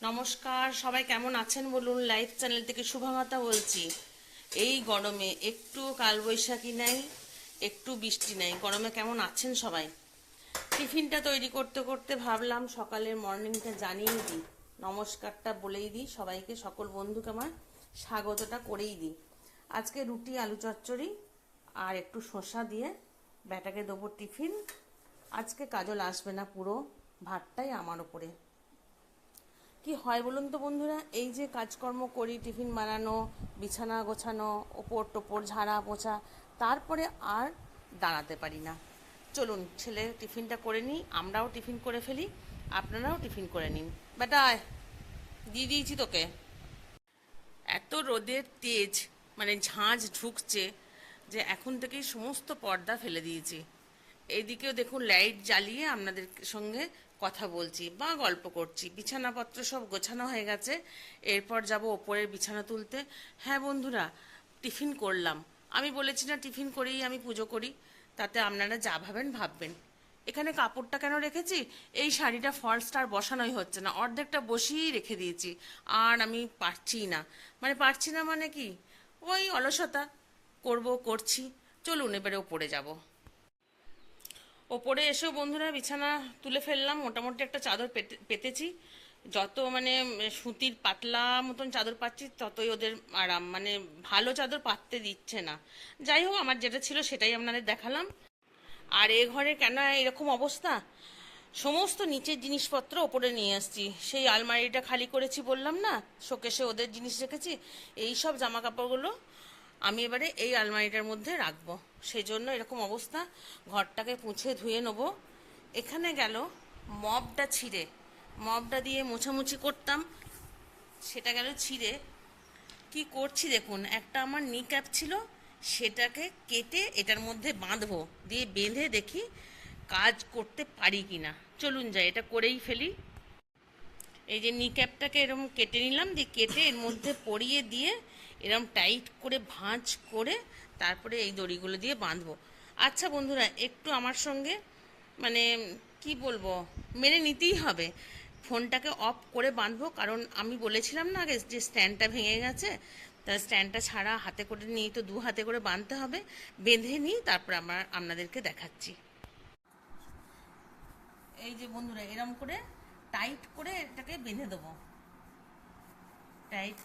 নমস্কার, সবাই কেমন আছেন বলুন। লাইভ চ্যানেল থেকে শুভামাতা বলছি। এই গরমে একটু কালবৈশাখী নাই, একটু বৃষ্টি নাই, গরমে কেমন আছেন সবাই? টিফিনটা তৈরি করতে করতে ভাবলাম সকালের মর্নিংটা জানিয়ে দিই, নমস্কারটা বলেই দিই সবাইকে, সকল বন্ধুকে আমার স্বাগতটা করেই দিই। আজকে রুটি আলু চচ্চড়ি আর একটু শসা দিয়ে ব্যাটাকে দেবো টিফিন। আজকে কাজল আসবে না, পুরো ভাতটাই আমার ওপরে। কি হয় বলুন তো বন্ধুরা, এই যে কাজকর্ম করি, টিফিন বানানো, বিছানা গোছানো, ওপর টোপর ঝাড়া পোছা, তারপরে আর দাঁড়াতে পারি না। চলুন ছেলে টিফিনটা করে নিই, আমরাও টিফিন করে ফেলি, আপনারাও টিফিন করে নিন। বেটা আয়, দিয়ে দিয়েছি তোকে। এত রোদের তেজ, মানে ঝাঁঝ ঢুকছে যে এখন থেকেই সমস্ত পর্দা ফেলে দিয়েছি। এইদিকেও দেখুন লাইট জ্বালিয়ে আপনাদের সঙ্গে কথা বলছি বা গল্প করছি। বিছানাপত্র সব গোছানো হয়ে গেছে, এরপর যাব ওপরের বিছানা তুলতে। হ্যাঁ বন্ধুরা, টিফিন করলাম। আমি বলেছি না টিফিন করেই আমি পুজো করি, তাতে আপনারা যা ভাবেন ভাববেন। এখানে কাপড়টা কেন রেখেছি, এই শাড়িটা ফলসটা আর বসানোই হচ্ছে না, অর্ধেকটা বসিয়েই রেখে দিয়েছি। আর আমি পারছি না, পারছি না মানে কি, ওই অলসতা, করছি। চলুন এবারে ওপরে যাব। ওপরে এসেও বন্ধুরা বিছানা তুলে ফেললাম, মোটামুটি একটা চাদর পেতেছি। যত সুতির পাতলা মতন চাদর পাচ্ছি ততই ওদের আরাম, ভালো চাদর পাততে দিচ্ছে না। যাই হোক, আমার যেটা ছিল সেটাই আপনাদের দেখালাম। আর এ ঘরে কেন এরকম অবস্থা, সমস্ত নিচের জিনিসপত্র ওপরে নিয়ে আসছি। সেই আলমারিটা খালি করেছি বললাম না, শোকেসে ওদের জিনিস রেখেছি, এই সব জামা কাপড়গুলো আমি এবারে এই আলমারিটার মধ্যে রাখবো। সেই জন্য এরকম অবস্থা, ঘরটাকে মুছে ধুয়ে নেবো। এখানে গেল মপটা ছিঁড়ে, মপটা দিয়ে মোছামুছি করতাম, সেটা গেল ছিঁড়ে। কি করছি দেখুন, একটা আমার নি ক্যাপ ছিল, সেটাকে কেটে এটার মধ্যে বাঁধবো, দিয়ে বেঁধে দেখি কাজ করতে পারি কি না। চলুন যাই, এটা করেই ফেলি। এই যে নি ক্যাপটাকে এরকম কেটে নিলাম, দিয়ে কেটে এর মধ্যে পরিয়ে দিয়ে এরকম টাইট করে ভাঁজ করে তারপরে এই দড়িগুলো দিয়ে বাঁধবো। আচ্ছা বন্ধুরা, একটু আমার সঙ্গে মানে কি বলবো, মেনে নিতেই হবে। ফোনটাকে অফ করে বাঁধবো, কারণ আমি বলেছিলাম না আগে যে স্ট্যান্ডটা ভেঙে গেছে, তা স্ট্যান্ডটা ছাড়া হাতে করে নিয়ে তো দু হাতে করে বাঁধতে হবে। বেঁধে নিই, তারপর আপনাদেরকে দেখাচ্ছি। এই যে বন্ধুরা, এরম করে টাইট করে এটাকে বেঁধে দেবো। টাইট,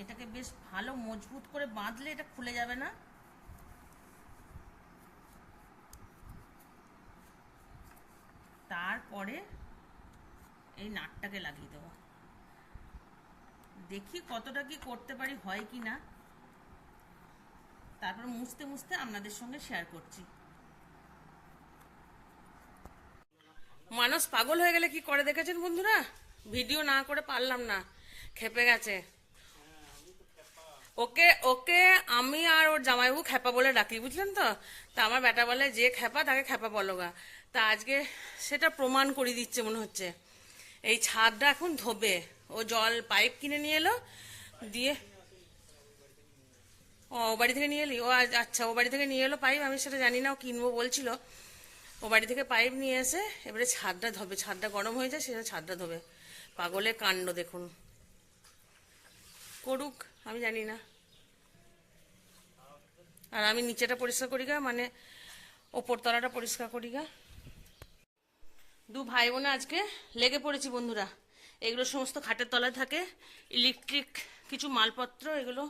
এটাকে বেশ ভালো মজবুত করে বাঁধলে এটা খুলে যাবে না। তারপরে এই নাটটাকে লাগিয়ে দেবো। দেখি কতটা কি করতে পারি, হয় কি না, তারপর মুছতে মুছতে আপনাদের সঙ্গে শেয়ার করছি। মানুষ পাগল হয়ে গেলে কি করে দেখেছেন বন্ধুরা, ভিডিও না করে পারলাম না, খেপে গেছে। ওকে ওকে আমি আর ওর জামাইবাবু খ্যাপা বলে ডাকি, বুঝলেন তো। তা আমার বেটা বলে যে খ্যাপা তাকে খ্যাপা বলো গা। তা আজকে সেটা প্রমাণ করে দিচ্ছে মনে হচ্ছে। এই ছাদটা এখন ধোবে, ও জল পাইপ কিনে নিয়ে এলো, দিয়ে ও বাড়ি থেকে নিয়ে এলি, ও আচ্ছা, ও বাড়ি থেকে নিয়ে এলো পাইপ, আমি সেটা জানি না, ও কিনবো বলছিল। ও বাড়ি থেকে পাইপ নিয়ে এসে এবারে ছাদটা ধোবে, ছাদটা গরম হয়ে যায়, সেটা ছাদটা ধোবে। পাগলের কাণ্ড দেখুন, করুক, আমি জানি না। আর আমি নিচেটা পরিষ্কার করি গা, ওপর তলাটা পরিষ্কার করি গা। দু ভাই বোনে আজকে লেগে পড়েছি বন্ধুরা। এগুলো সমস্ত খাটের তলায় থাকে, ইলেকট্রিক কিছু মালপত্র, এগুলো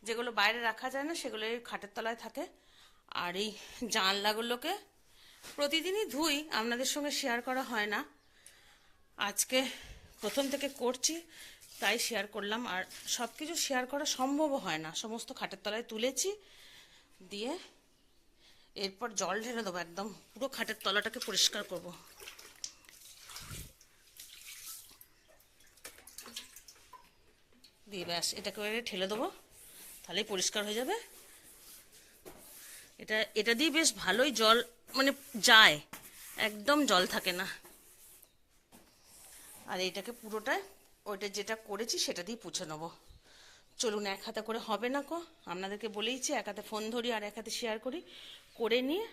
যেগুলো বাইরে রাখা যায় না সেগুলো এই খাটের তলায় থাকে। আর এই জানলাগুলোকে প্রতিদিনই ধুই, আপনাদের সঙ্গে শেয়ার করা হয় না, আজকে প্রথম থেকে করছি তাই শেয়ার করলাম। আর সব কিছু শেয়ার করা সম্ভবও হয় না, সমস্ত খাটের তলায় তুলেছি, দিয়ে এরপর জল ঢেলে দেবো, একদম পুরো খাটের তলাটাকে পরিষ্কার করব। দিয়ে ব্যাস এটাকে ঠেলে দেবো, তাহলেই পরিষ্কার হয়ে যাবে। এটা দিয়ে বেশ ভালোই জল যায়, একদম জল থাকে না। আর এইটাকে পুরোটাই ওইটা যেটা করেছি সেটা দিয়ে পুছে নেবো। চলুন, এক হাতে করে হবে না কো, আপনাদেরকে বলেইছি এক হাতে ফোন ধরি আর এক হাতে শেয়ার করি, করে নিয়ে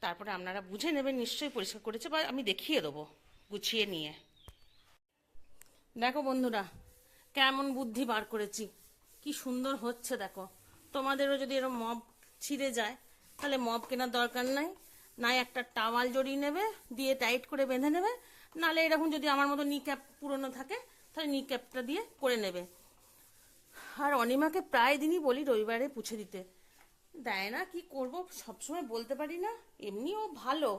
তারপরে আপনারা বুঝে নেবেন নিশ্চয়ই পরিষ্কার করেছে, বা আমি দেখিয়ে দেবো। গুছিয়ে নিয়ে। দেখো বন্ধুরা, কেমন বুদ্ধি বার করেছি, কি সুন্দর হচ্ছে দেখো। তোমাদেরও যদি এরকম মপ ছিঁড়ে যায় তাহলে মপ কেনার দরকার নাই, নাই একটা টাওয়াল জড়িয়ে নেবে, দিয়ে টাইট করে বেঁধে নেবে, নাহলে এরকম যদি আমার মতো নি ক্যাপ পুরনো থাকে তাহলে নি ক্যাপটা দিয়ে করে নেবে। আর অনিমাকে প্রায় দিনই বলি রবিবারে পুছে দিতে, দেয় না, কি করব, সবসময় বলতে পারি না। এমনিও ভালো,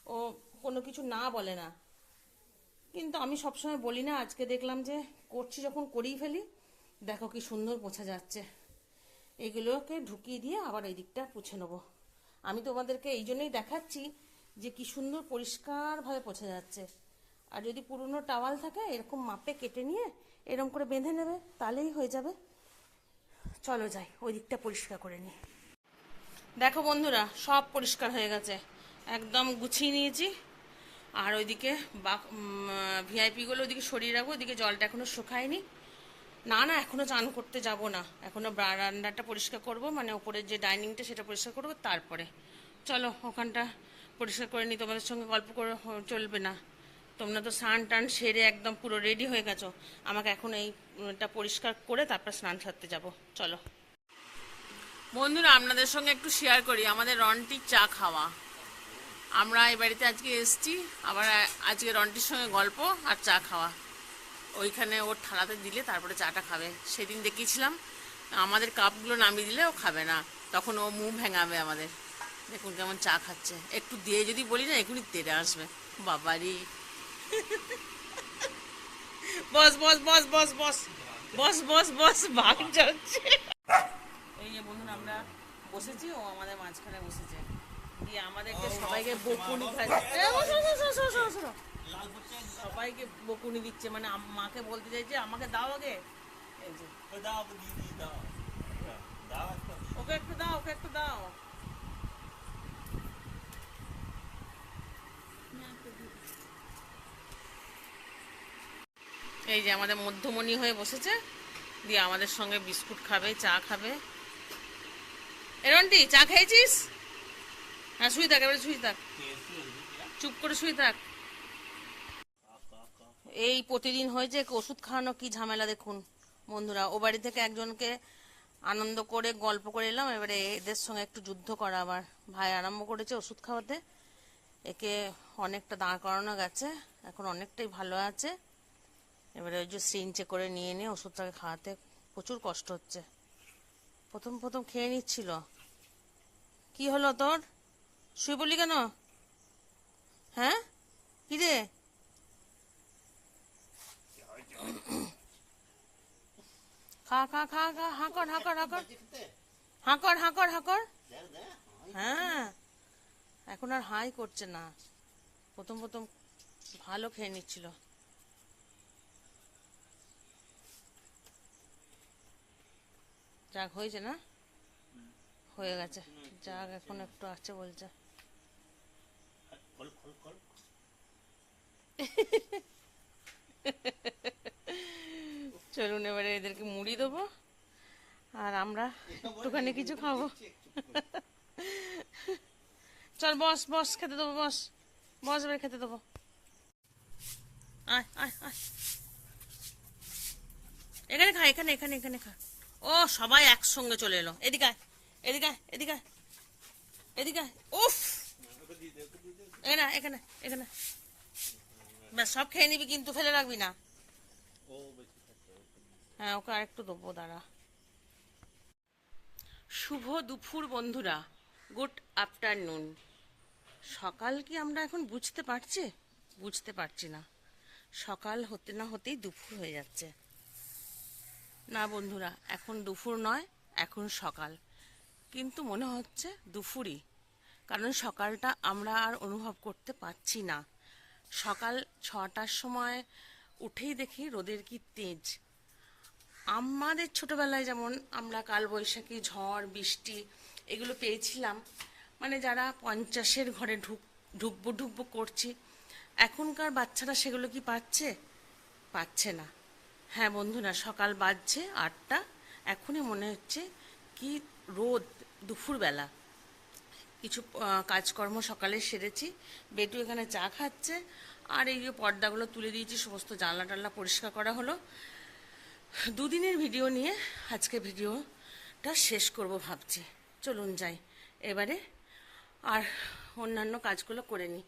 ও কোনো কিছু না বলে না, কিন্তু আমি সবসময় বলি না। আজকে দেখলাম যে করছি, যখন করেই ফেলি। দেখো কি সুন্দর পোছা যাচ্ছে। এগুলোকে ঢুকিয়ে দিয়ে আবার এই দিকটা পুছে নেবো। আমি তোমাদেরকে এই জন্যই দেখাচ্ছি যে কি সুন্দর পরিষ্কারভাবে পোছা যাচ্ছে। আর যদি পুরনো টাওয়াল থাকে এরকম মাপে কেটে নিয়ে এরকম করে বেঁধে নেবে, তাহলেই হয়ে যাবে। চলো যাই ওই দিকটা পরিষ্কার করে নিই। দেখো বন্ধুরা, সব পরিষ্কার হয়ে গেছে, একদম গুছিয়ে নিয়েছি। আর ওইদিকে ভিআইপিগুলো ওইদিকে সরিয়ে রাখবো, ওইদিকে জলটা এখনো শুকায়নি। না না, এখনো চান করতে যাব না, এখনো বারান্দাটা পরিষ্কার করব, মানে ওপরের যে ডাইনিংটা সেটা পরিষ্কার করবো তারপরে। চলো ওখানটা পরিষ্কার করে নিই, তোমাদের সঙ্গে গল্প করে চলবে না। তোমরা তো স্নান টান সেরে একদম পুরো রেডি হয়ে গেছো, আমাকে এখন এইটা পরিষ্কার করে তারপর স্নান সারতে যাব। চলো বন্ধুরা, আপনাদের সঙ্গে একটু শেয়ার করি আমাদের রন্টির চা খাওয়া। আমরা এই বাড়িতে আজকে এসেছি, আবার আজকে রন্টির সঙ্গে গল্প আর চা খাওয়া। ওইখানে ওর থালাতে দিলে তারপরে চাটা খাবে। সেদিন দেখিয়েছিলাম আমাদের কাপগুলো নামিয়ে দিলে ও খাবে না, তখন ও মুখ ভেঙাবে আমাদের। দেখুন কেমন চা খাচ্ছে, একটু দিয়ে যদি বলি না এখনই তেড়ে আসবে। বাবারি, বস বস বস বস বস বস বস বস ভাগ যাচ্ছে। এই যে বন্ধুরা, আমরা বসেছি, ও আমাদের মাঝখানে বসেছে, দিয়ে আমাদেরকে সবাইকে বকুনি খাচ্ছে, সবাইকে বকুনি দিচ্ছে, মানে মাকে বলতে চাইছে আমাকে দাও আগে। এই যে ওকে একটু দাও, ওকে একটু দাও। এই যে আমাদের মধ্যমণি হয়ে বসেছে, দিয়ে আমাদের সঙ্গে বিস্কুট খাবে, চা খাবে। এরন্টি, চা খেয়েছিস? হ্যাঁ, শুয়ে থাক, এবারে শুয়ে থাক, চুপ করে শুয়ে থাক। এই প্রতিদিন হয়েছে ওষুধ খাওয়ানো কি ঝামেলা দেখুন বন্ধুরা। ও বাড়ি থেকে একজনকে আনন্দ করে গল্প করে এলাম, এবারে এদের সঙ্গে একটু যুদ্ধ করা। আবার ভাই আরম্ভ করেছে ওষুধ খাওয়াতে, একে অনেকটা দাঁড় করানো গেছে, এখন অনেকটাই ভালো আছে। এবারে ওই যে সিরিঞ্জে করে নিয়ে নিয়ে ওষুধটাকে খাওয়াতে প্রচুর কষ্ট হচ্ছে। প্রথম প্রথম খেয়ে নিচ্ছিল। কি হলো তোর, শুয়ে বললি কেন? হ্যাঁ, কি রে? খা খা খা খা, হাঁকর হাঁকর হাঁকর হাঁকর হাঁকর হাঁকর। হ্যাঁ, এখন আর হাই করছে না, প্রথম প্রথম ভালো খেয়ে নিচ্ছিল। যাক, হয়েছে না, হয়ে গেছে, যাক এখন একটু আছে বলছে। চলুন এবারে এদেরকে মুড়ি দেবো আর আমরা একটুখানি কিছু খাবো। চল বস বস, খেতে দেবো, বস বস, এবারে খেতে দেবো। আয় আয় আয়, এখানে খা, এখানে এখানে এখানে খা। ও সবাই একসঙ্গে চলে এলো, এদিকে আয়, এদিকে আয়, এদিকে আয়, এদিকে আয়। উফ, এখানে এখানে এখানে, ব্যাস সব খেয়ে নিবি কিন্তু ফেলে রাখবি না। হ্যাঁ, ওকে আর একটু দেবো, দাঁড়া। শুভ দুপুর বন্ধুরা, গুড আফটারনুন। সকাল কি আমরা এখন বুঝতে পারছি? বুঝতে পারছি না, সকাল হতে না হতেই দুপুর হয়ে যাচ্ছে। না বন্ধুরা, এখন দুপুর নয়, এখন সকাল, কিন্তু মনে হচ্ছে দুপুরই, কারণ সকালটা আমরা আর অনুভব করতে পারছি না। সকাল 6টার সময় উঠেই দেখি রোদের কি তেজ। আমাদের ছোটবেলায় যেমন আমরা কালবৈশাখী, ঝড়, বৃষ্টি এগুলো পেয়েছিলাম, মানে যারা 50-এর ঘরে ঢুকবো ঢুকবো করছি, এখনকার বাচ্চারা সেগুলো কি পাচ্ছে? পাচ্ছে না। হ্যাঁ বন্ধুরা, সকাল বাজছে 8টা, এখনই মনে হচ্ছে কি রোদ দুপুরবেলা। কিছু কাজকর্ম সকালে সেরেছি, বেটু এখানে চা খাচ্ছে, আর এই যে পর্দাগুলো তুলে দিয়েছি, সমস্ত জানলা টানলা পরিষ্কার করা হলো। দুদিনের ভিডিও নিয়ে আজকে ভিডিওটা শেষ করব ভাবছি। চলুন যাই এবারে আর অন্যান্য কাজগুলো করে নিই।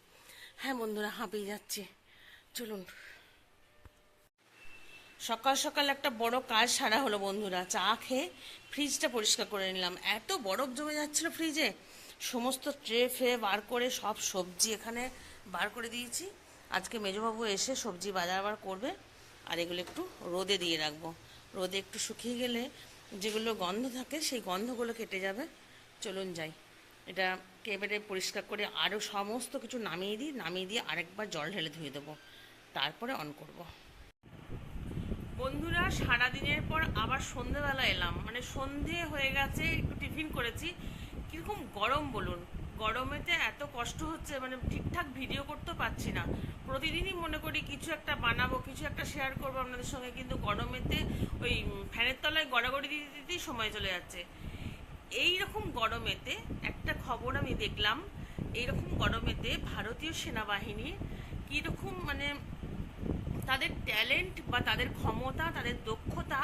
হ্যাঁ বন্ধুরা, হাঁপিয়ে যাচ্ছি, চলুন। সকাল সকাল একটা বড় কাজ সারা হলো বন্ধুরা। চা খেয়ে ফ্রিজটা পরিষ্কার করে নিলাম। এত বরফ জমে যাচ্ছিল ফ্রিজে, সমস্ত ট্রে ফ্রে বার করে সব সবজি এখানে বার করে দিয়েছি। আজকে মেজবাবু এসে সবজি বাজার করবে, আর এগুলো একটু রোদে দিয়ে রাখবো। রোদে একটু শুকিয়ে গেলে যেগুলো গন্ধ থাকে সেই গন্ধগুলো কেটে যাবে। চলুন যাই, এটা এবারে পরিষ্কার করে আরও সমস্ত কিছু নামিয়ে দিয়ে আরেকবার জল ঢেলে ধুয়ে দেবো, তারপরে অন করব। বন্ধুরা, সারাদিনের পর আবার সন্ধেবেলা এলাম, মানে সন্ধে হয়ে গেছে, একটু টিফিন করেছি। কীরকম গরম বলুন, গরমেতে এত কষ্ট হচ্ছে, মানে ঠিকঠাক ভিডিও করতেও পারছি না। প্রতিদিনই মনে করি কিছু একটা বানাবো, কিছু একটা শেয়ার করবো আপনাদের সঙ্গে, কিন্তু গরমেতে ওই ফ্যানের তলায় গড়াগড়ি দিতেই সময় চলে যাচ্ছে। এই রকম গরমেতে একটা খবর আমি দেখলাম, এইরকম গরমেতে ভারতীয় সেনাবাহিনীর কীরকম মানে তাদের ট্যালেন্ট বা তাদের ক্ষমতা, তাদের দক্ষতা,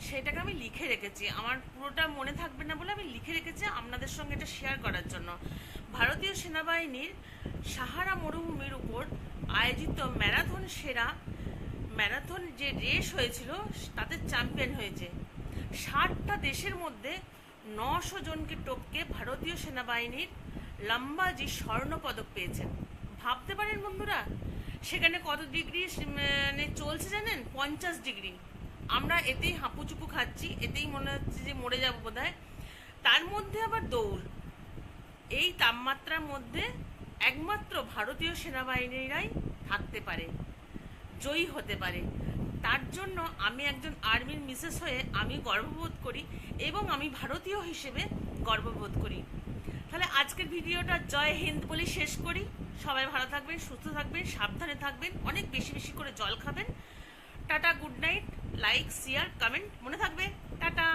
সেটাকে আমি লিখে রেখেছি। আমার পুরোটা মনে থাকবে না বলে আমি লিখে রেখেছি আপনাদের সঙ্গে এটা শেয়ার করার জন্য। ভারতীয় সেনাবাহিনীর সাহারা মরুভূমির উপর আয়োজিত ম্যারাথন যে রেস হয়েছিল তাতে চ্যাম্পিয়ন হয়েছে। 60টা দেশের মধ্যে 900 জনকে টপকে ভারতীয় সেনাবাহিনীর লম্বাজি স্বর্ণপদক পেয়েছেন। ভাবতে পারেন বন্ধুরা, সেখানে কত ডিগ্রি মানে চলছে জানেন? 50 ডিগ্রি। আমরা এতেই হাঁপুচুপু খাচ্ছি, এতেই মনে হচ্ছে যে মরে যাবো বোধহয়। তার মধ্যে আবার দৌড়। এই তাপমাত্রার মধ্যে একমাত্র ভারতীয় সেনাবাহিনীরাই থাকতে পারে, জয়ী হতে পারে। তার জন্য আমি একজন আর্মির মিসেস হয়ে আমি গর্ববোধ করি, এবং আমি ভারতীয় হিসেবে গর্ববোধ করি। তাহলে আজকের ভিডিওটা জয় হিন্দ বলে শেষ করি। সবাই ভালো থাকবেন, সুস্থ থাকবেন, সাবধানে থাকবেন, অনেক বেশি বেশি করে জল খাবেন। Tata, good night. Like, share, comment মনে থাকবে। টাটা।